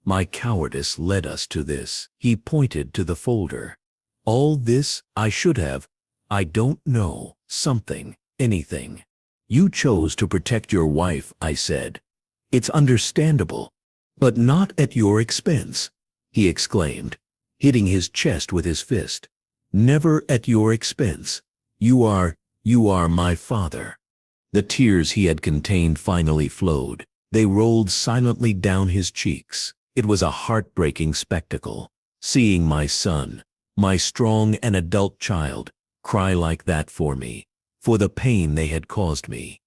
My cowardice led us to this. He pointed to the folder. All this, I should have, I don't know, something, anything. You chose to protect your wife, I said. It's understandable, but not at your expense, he exclaimed, hitting his chest with his fist. Never at your expense. You are my father. The tears he had contained finally flowed. They rolled silently down his cheeks. It was a heartbreaking spectacle, seeing my son, my strong and adult child, cry like that for me, for the pain they had caused me.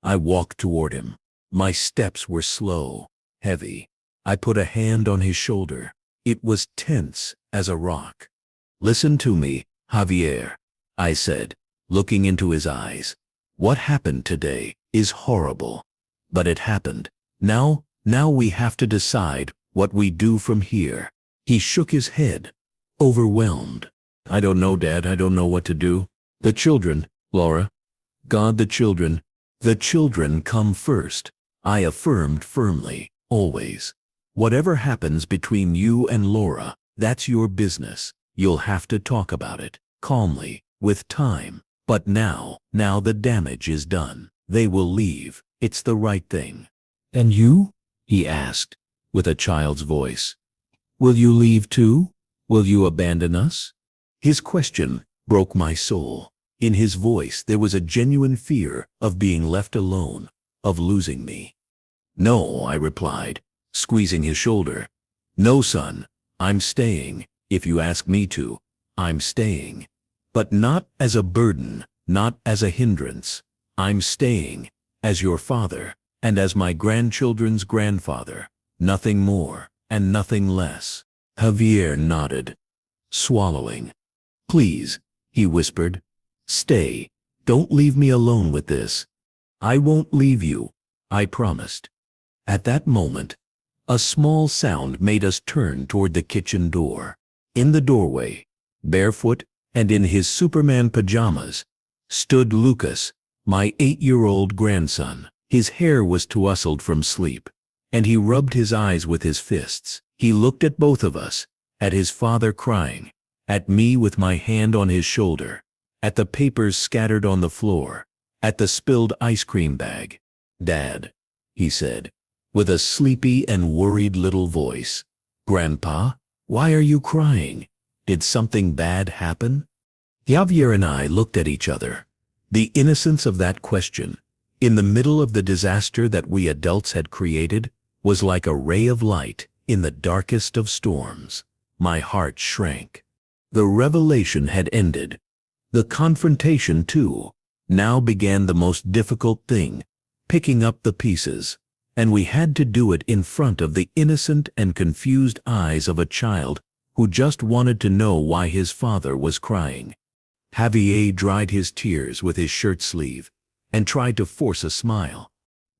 I walked toward him. My steps were slow, heavy. I put a hand on his shoulder. It was tense as a rock. Listen to me, Javier, I said, looking into his eyes. What happened today is horrible, but it happened. Now we have to decide what we do from here. He shook his head, overwhelmed. I don't know, Dad, I don't know what to do. The children, Laura. God, the children come first, I affirmed firmly, always. Whatever happens between you and Laura, that's your business. You'll have to talk about it, calmly, with time. But now the damage is done. They will leave. It's the right thing. And you? He asked, with a child's voice. Will you leave too? Will you abandon us? His question broke my soul. In his voice there was a genuine fear of being left alone, of losing me. No, I replied, squeezing his shoulder. No, son, I'm staying. If you ask me to, I'm staying. But not as a burden, not as a hindrance. I'm staying as your father and as my grandchildren's grandfather. Nothing more, and nothing less. Javier nodded, swallowing. Please, he whispered. Stay. Don't leave me alone with this. I won't leave you, I promised. At that moment, a small sound made us turn toward the kitchen door. In the doorway, barefoot and in his Superman pajamas, stood Lucas, my 8-year-old grandson. His hair was tousled from sleep, and he rubbed his eyes with his fists. He looked at both of us, at his father crying, at me with my hand on his shoulder, at the papers scattered on the floor, at the spilled ice cream bag. Dad, he said, with a sleepy and worried little voice. Grandpa, why are you crying? Did something bad happen? Javier and I looked at each other. The innocence of that question, in the middle of the disaster that we adults had created, was like a ray of light in the darkest of storms. My heart shrank. The revelation had ended. The confrontation, too. Now began the most difficult thing, picking up the pieces. And we had to do it in front of the innocent and confused eyes of a child who just wanted to know why his father was crying. Javier dried his tears with his shirt sleeve and tried to force a smile.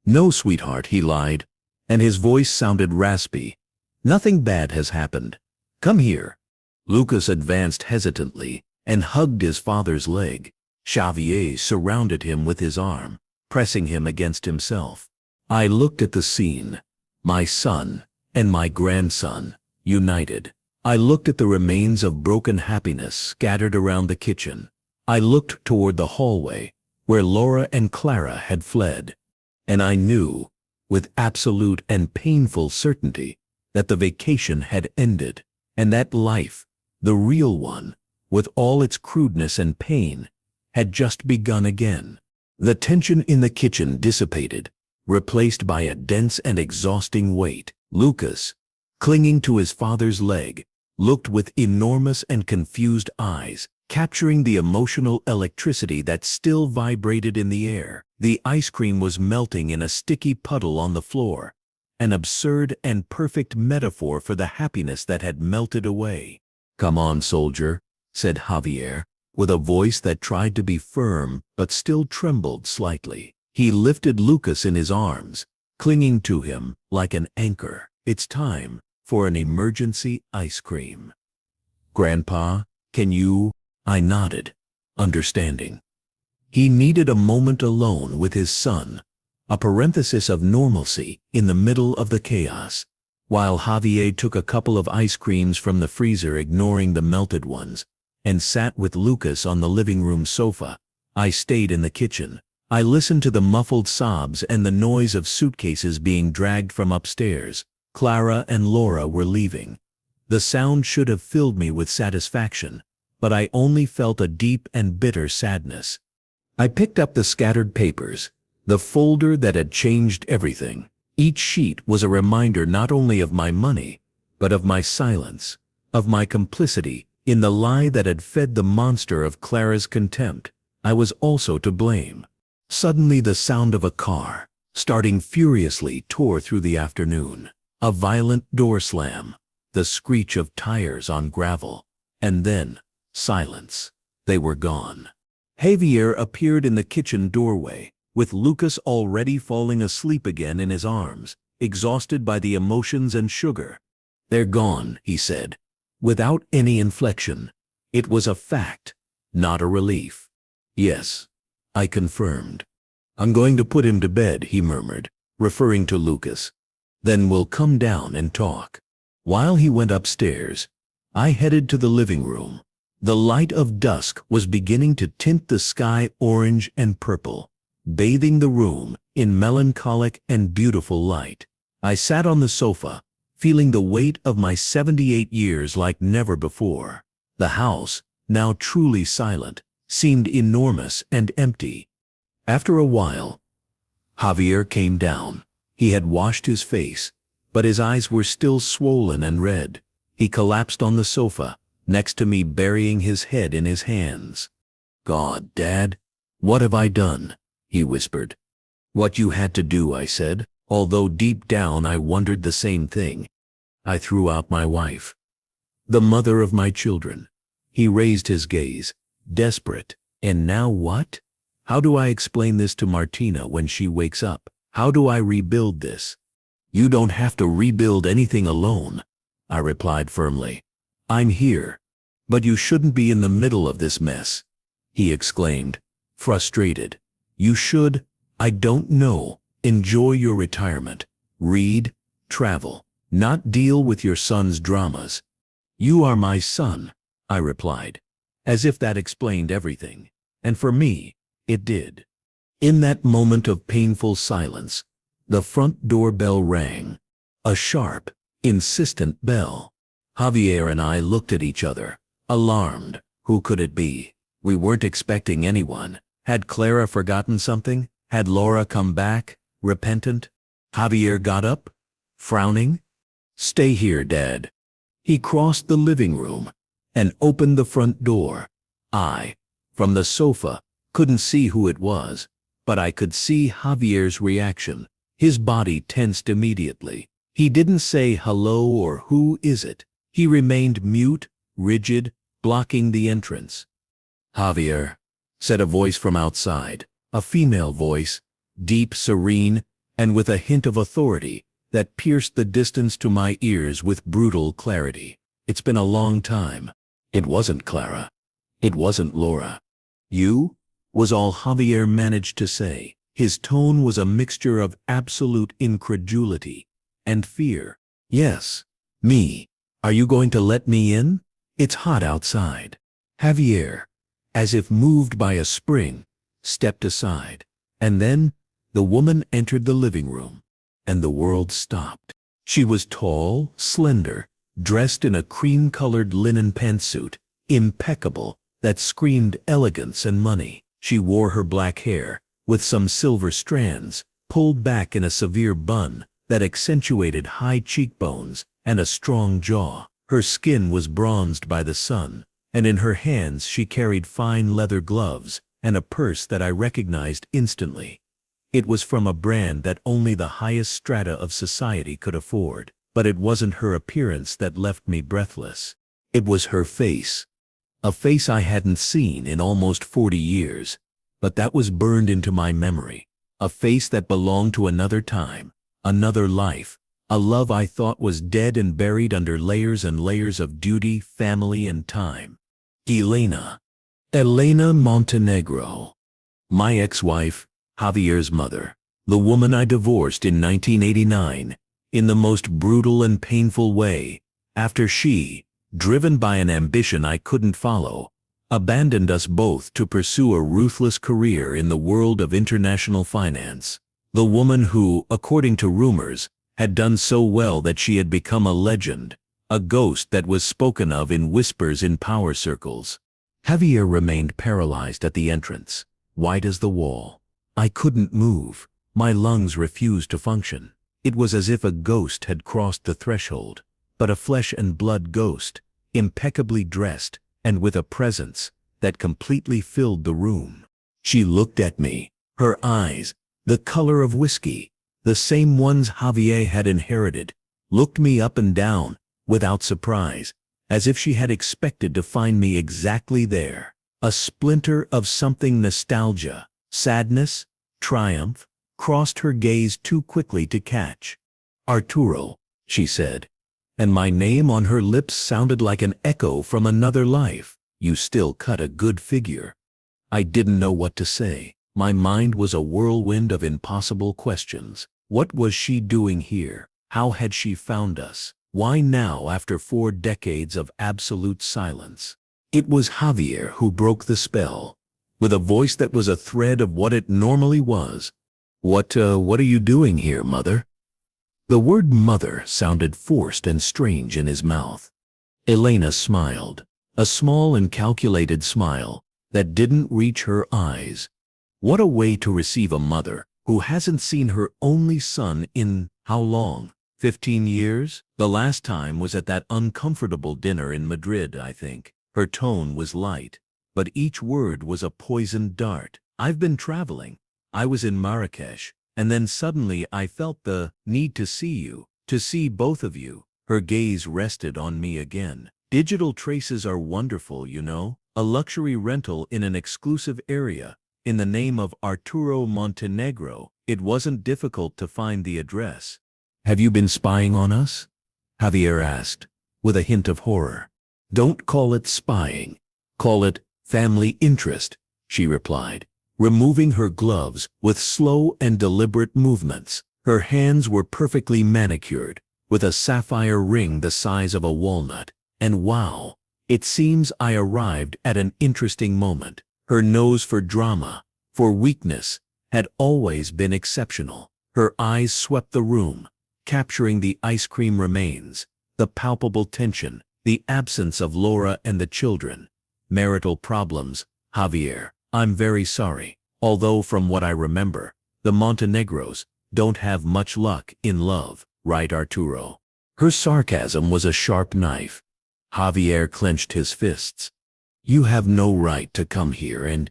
No, sweetheart, he lied, and his voice sounded raspy. Nothing bad has happened. Come here. Lucas advanced hesitantly and hugged his father's leg. Javier surrounded him with his arm, pressing him against himself. I looked at the scene, my son and my grandson, united. I looked at the remains of broken happiness scattered around the kitchen. I looked toward the hallway, where Laura and Clara had fled. And I knew, with absolute and painful certainty, that the vacation had ended, and that life, the real one, with all its crudeness and pain, had just begun again. The tension in the kitchen dissipated, replaced by a dense and exhausting weight. Lucas, clinging to his father's leg, looked with enormous and confused eyes, capturing the emotional electricity that still vibrated in the air. The ice cream was melting in a sticky puddle on the floor, an absurd and perfect metaphor for the happiness that had melted away. Come on, soldier, said Javier, with a voice that tried to be firm but still trembled slightly. He lifted Lucas in his arms, clinging to him like an anchor. It's time for an emergency ice cream. Grandpa, can you? I nodded, understanding. He needed a moment alone with his son, a parenthesis of normalcy in the middle of the chaos. While Javier took a couple of ice creams from the freezer, ignoring the melted ones, and sat with Lucas on the living room sofa, I stayed in the kitchen. I listened to the muffled sobs and the noise of suitcases being dragged from upstairs. Clara and Laura were leaving. The sound should have filled me with satisfaction, but I only felt a deep and bitter sadness. I picked up the scattered papers, the folder that had changed everything. Each sheet was a reminder not only of my money, but of my silence, of my complicity in the lie that had fed the monster of Clara's contempt. I was also to blame. Suddenly the sound of a car, starting furiously, tore through the afternoon. A violent door slam, the screech of tires on gravel, and then silence. They were gone. Javier appeared in the kitchen doorway, with Lucas already falling asleep again in his arms, exhausted by the emotions and sugar. They're gone, he said, without any inflection. It was a fact, not a relief. Yes, I confirmed. I'm going to put him to bed, he murmured, referring to Lucas. Then we'll come down and talk. While he went upstairs, I headed to the living room. The light of dusk was beginning to tint the sky orange and purple, bathing the room in melancholic and beautiful light. I sat on the sofa, feeling the weight of my 78 years like never before. The house, now truly silent, seemed enormous and empty. After a while, Javier came down. He had washed his face, but his eyes were still swollen and red. He collapsed on the sofa, next to me, burying his head in his hands. God, Dad, what have I done? He whispered. What you had to do, I said. although deep down I wondered the same thing. I threw out my wife, the mother of my children. He raised his gaze, desperate. And now what? How do I explain this to Martina when she wakes up? How do I rebuild this? You don't have to rebuild anything alone, I replied firmly. I'm here. But you shouldn't be in the middle of this mess, he exclaimed, frustrated. You should, I don't know, enjoy your retirement, read, travel, not deal with your son's dramas. You are my son, I replied, as if that explained everything. And for me, it did. In that moment of painful silence, the front door bell rang. A sharp, insistent bell. Javier and I looked at each other, alarmed. Who could it be? We weren't expecting anyone. Had Clara forgotten something? Had Laura come back, repentant? Javier got up, frowning. Stay here, Dad. He crossed the living room and opened the front door. I, from the sofa, couldn't see who it was, but I could see Javier's reaction. His body tensed immediately. He didn't say hello or who is it. He remained mute, rigid, blocking the entrance. Javier, said a voice from outside, a female voice, deep, serene, and with a hint of authority that pierced the distance to my ears with brutal clarity. It's been a long time. It wasn't Clara. It wasn't Laura. You? Was all Javier managed to say. His tone was a mixture of absolute incredulity and fear. Yes, me. Are you going to let me in? It's hot outside. Javier, as if moved by a spring, stepped aside. And then the woman entered the living room, and the world stopped. She was tall, slender, dressed in a cream-colored linen pantsuit, impeccable, that screamed elegance and money. She wore her black hair, with some silver strands, pulled back in a severe bun that accentuated high cheekbones and a strong jaw. Her skin was bronzed by the sun, and in her hands she carried fine leather gloves and a purse that I recognized instantly. It was from a brand that only the highest strata of society could afford, but it wasn't her appearance that left me breathless. It was her face. A face I hadn't seen in almost 40 years, but that was burned into my memory. A face that belonged to another time, another life, a love I thought was dead and buried under layers and layers of duty, family, and time. Elena Montenegro. My ex-wife, Javier's mother, the woman I divorced in 1989, in the most brutal and painful way, after she, driven by an ambition I couldn't follow, abandoned us both to pursue a ruthless career in the world of international finance. The woman who, according to rumors, had done so well that she had become a legend, a ghost that was spoken of in whispers in power circles. Javier remained paralyzed at the entrance, white as the wall. I couldn't move. My lungs refused to function. It was as if a ghost had crossed the threshold, but a flesh and blood ghost, impeccably dressed and with a presence that completely filled the room. She looked at me, her eyes, the color of whiskey, the same ones Javier had inherited, looked me up and down, without surprise, as if she had expected to find me exactly there. A splinter of something, nostalgia, sadness, triumph, crossed her gaze too quickly to catch. Arturo, she said, and my name on her lips sounded like an echo from another life. You still cut a good figure. I didn't know what to say. My mind was a whirlwind of impossible questions. What was she doing here? How had she found us? Why now, after 4 decades of absolute silence? It was Javier who broke the spell, with a voice that was a thread of what it normally was. What are you doing here, Mother? The word mother sounded forced and strange in his mouth. Elena smiled, a small and calculated smile that didn't reach her eyes. What a way to receive a mother who hasn't seen her only son in, how long? 15 years? The last time was at that uncomfortable dinner in Madrid, I think. Her tone was light, but each word was a poisoned dart. I've been traveling. I was in Marrakesh, And then suddenly I felt the need to see you, to see both of you. Her gaze rested on me again. Digital traces are wonderful, you know. A luxury rental in an exclusive area, in the name of Arturo Montenegro. It wasn't difficult to find the address. Have you been spying on us? Javier asked, with a hint of horror. Don't call it spying. Call it family interest, she replied, removing her gloves with slow and deliberate movements. Her hands were perfectly manicured, with a sapphire ring the size of a walnut. And wow, it seems I arrived at an interesting moment. Her nose for drama, for weakness, had always been exceptional. Her eyes swept the room, capturing the ice cream remains, the palpable tension, the absence of Laura and the children. Marital problems, Javier. I'm very sorry. Although from what I remember, the Montenegros don't have much luck in love, right, Arturo? Her sarcasm was a sharp knife. Javier clenched his fists. You have no right to come here and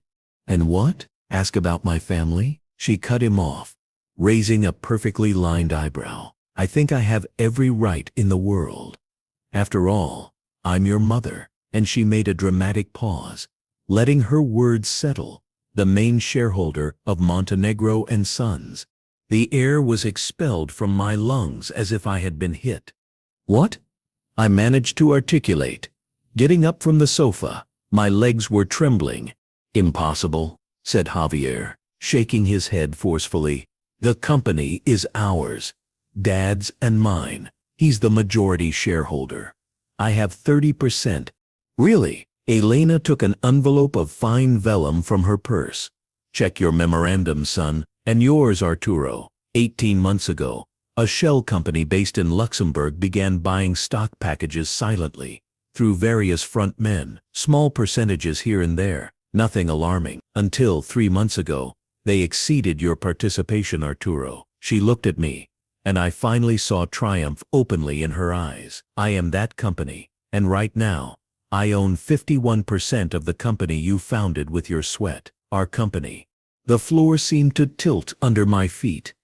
what? Ask about my family? She cut him off, raising a perfectly lined eyebrow. I think I have every right in the world. After all, I'm your mother. And she made a dramatic pause, letting her words settle, the main shareholder of Montenegro and Sons. The air was expelled from my lungs as if I had been hit. What? I managed to articulate. Getting up from the sofa, my legs were trembling. Impossible, said Javier, shaking his head forcefully. The company is ours, Dad's and mine. He's the majority shareholder. I have 30%. Really? Elena took an envelope of fine vellum from her purse. Check your memorandum, son, and yours, Arturo. 18 months ago, a shell company based in Luxembourg began buying stock packages silently, through various front men, small percentages here and there, nothing alarming. Until 3 months ago, they exceeded your participation, Arturo. She looked at me, and I finally saw triumph openly in her eyes. I am that company, and right now, I own 51% of the company you founded with your sweat, our company. The floor seemed to tilt under my feet.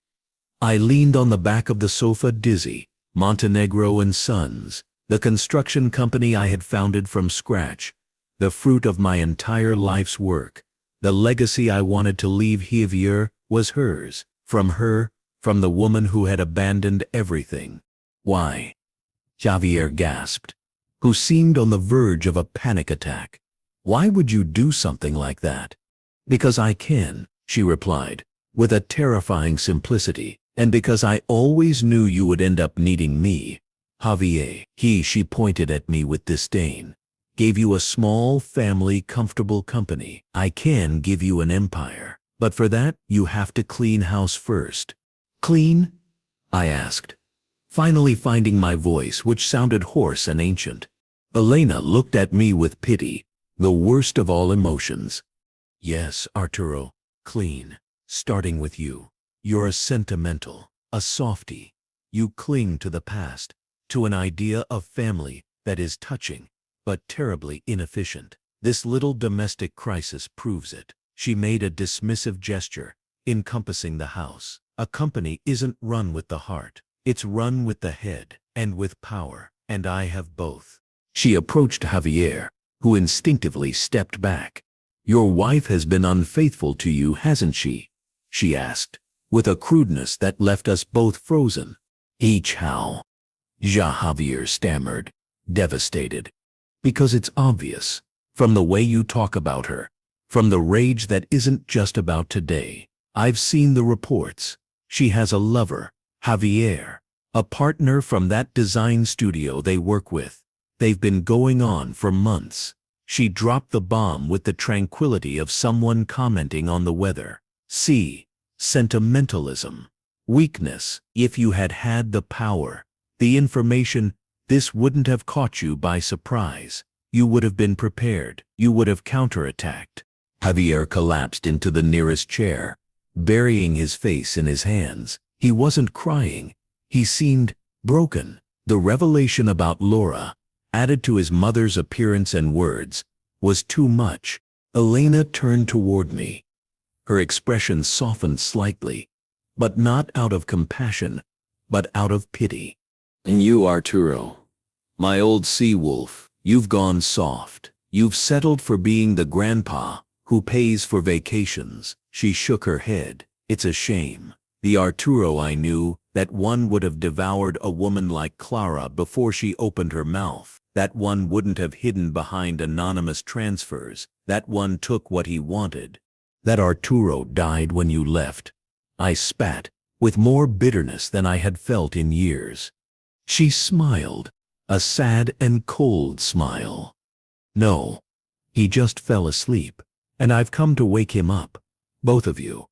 I leaned on the back of the sofa dizzy. Montenegro and Sons, the construction company I had founded from scratch, the fruit of my entire life's work, the legacy I wanted to leave Javier, was hers, from her, from the woman who had abandoned everything. Why? Javier gasped, who seemed on the verge of a panic attack. Why would you do something like that? Because I can, she replied, with a terrifying simplicity, and because I always knew you would end up needing me. Javier, she pointed at me with disdain, gave you a small, family, comfortable company. I can give you an empire, but for that, you have to clean house first. Clean? I asked, finally finding my voice, which sounded hoarse and ancient. Elena looked at me with pity, the worst of all emotions. Yes, Arturo, clean, starting with you. You're a sentimental, a softy. You cling to the past, to an idea of family that is touching, but terribly inefficient. This little domestic crisis proves it. She made a dismissive gesture, encompassing the house. A company isn't run with the heart. It's run with the head, and with power, and I have both. She approached Javier, who instinctively stepped back. Your wife has been unfaithful to you, hasn't she? She asked, with a crudeness that left us both frozen. How? Javier stammered, devastated. Because it's obvious, from the way you talk about her, from the rage that isn't just about today. I've seen the reports. She has a lover, Javier, a partner from that design studio they work with. They've been going on for months. She dropped the bomb with the tranquility of someone commenting on the weather. See, sentimentalism, weakness. If you had had the power, the information, this wouldn't have caught you by surprise. You would have been prepared. You would have counterattacked. Javier collapsed into the nearest chair, burying his face in his hands. He wasn't crying. He seemed broken. The revelation about Laura, added to his mother's appearance and words, was too much. Elena turned toward me. Her expression softened slightly. but not out of compassion, but out of pity. And you, Arturo, my old sea wolf, you've gone soft. You've settled for being the grandpa who pays for vacations. She shook her head. It's a shame. The Arturo I knew, that one would have devoured a woman like Clara before she opened her mouth. That one wouldn't have hidden behind anonymous transfers. That one took what he wanted. That Arturo died when you left. I spat, with more bitterness than I had felt in years. She smiled, a sad and cold smile. No, he just fell asleep, and I've come to wake him up, both of you.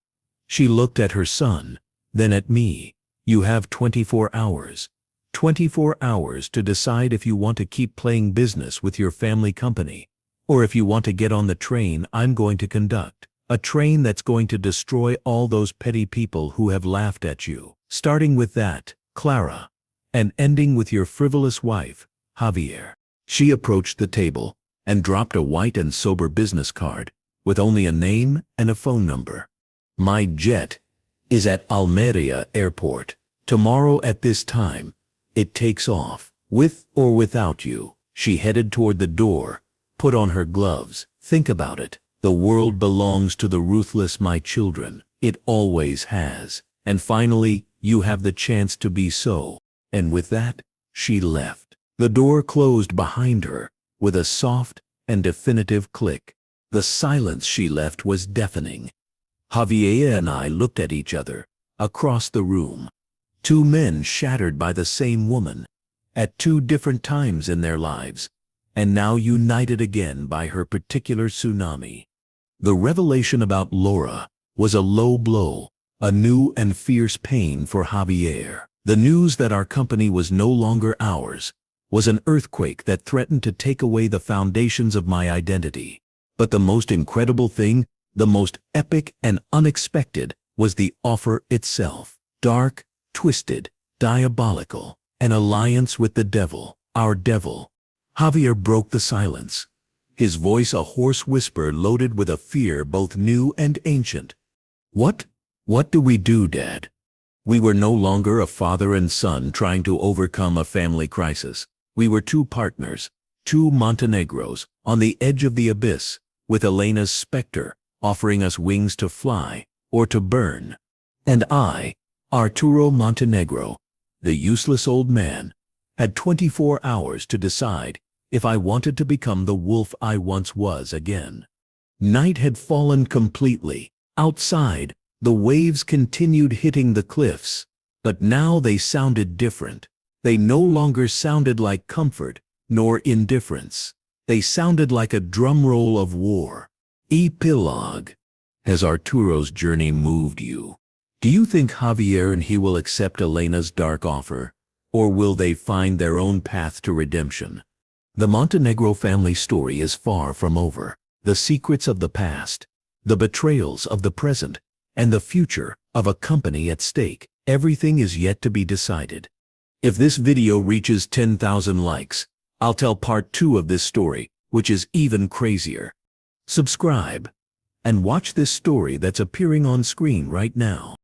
She looked at her son, then at me. You have 24 hours. 24 hours to decide if you want to keep playing business with your family company, or if you want to get on the train I'm going to conduct. A train that's going to destroy all those petty people who have laughed at you, starting with that, Clara, and ending with your frivolous wife, Javier. She approached the table and dropped a white and sober business card with only a name and a phone number. My jet is at Almeria Airport. Tomorrow at this time, it takes off, with or without you. She headed toward the door, put on her gloves. Think about it. The world belongs to the ruthless, my children. It always has. And finally, you have the chance to be so. And with that, she left. The door closed behind her with a soft and definitive click. The silence she left was deafening. Javier and I looked at each other, across the room. Two men shattered by the same woman, at two different times in their lives, and now united again by her particular tsunami. The revelation about Laura was a low blow, a new and fierce pain for Javier. The news that our company was no longer ours was an earthquake that threatened to take away the foundations of my identity. But the most incredible thing, the most epic and unexpected, was the offer itself. Dark, twisted, diabolical, an alliance with the devil, our devil. Javier broke the silence, his voice a hoarse whisper loaded with a fear both new and ancient. What do we do, Dad? We were no longer a father and son trying to overcome a family crisis. We were two partners, two Montenegros, on the edge of the abyss, with Elena's specter offering us wings to fly or to burn. And I, Arturo Montenegro, the useless old man, had 24 hours to decide if I wanted to become the wolf I once was again. Night had fallen completely. Outside, the waves continued hitting the cliffs, but now they sounded different. They no longer sounded like comfort nor indifference. They sounded like a drum roll of war. Epilogue. Has Arturo's journey moved you? Do you think Javier and he will accept Elena's dark offer, or will they find their own path to redemption? The Montenegro family story is far from over. The secrets of the past, the betrayals of the present, and the future of a company at stake, everything is yet to be decided. If this video reaches 10,000 likes, I'll tell part 2 of this story, which is even crazier. Subscribe and watch this story that's appearing on screen right now.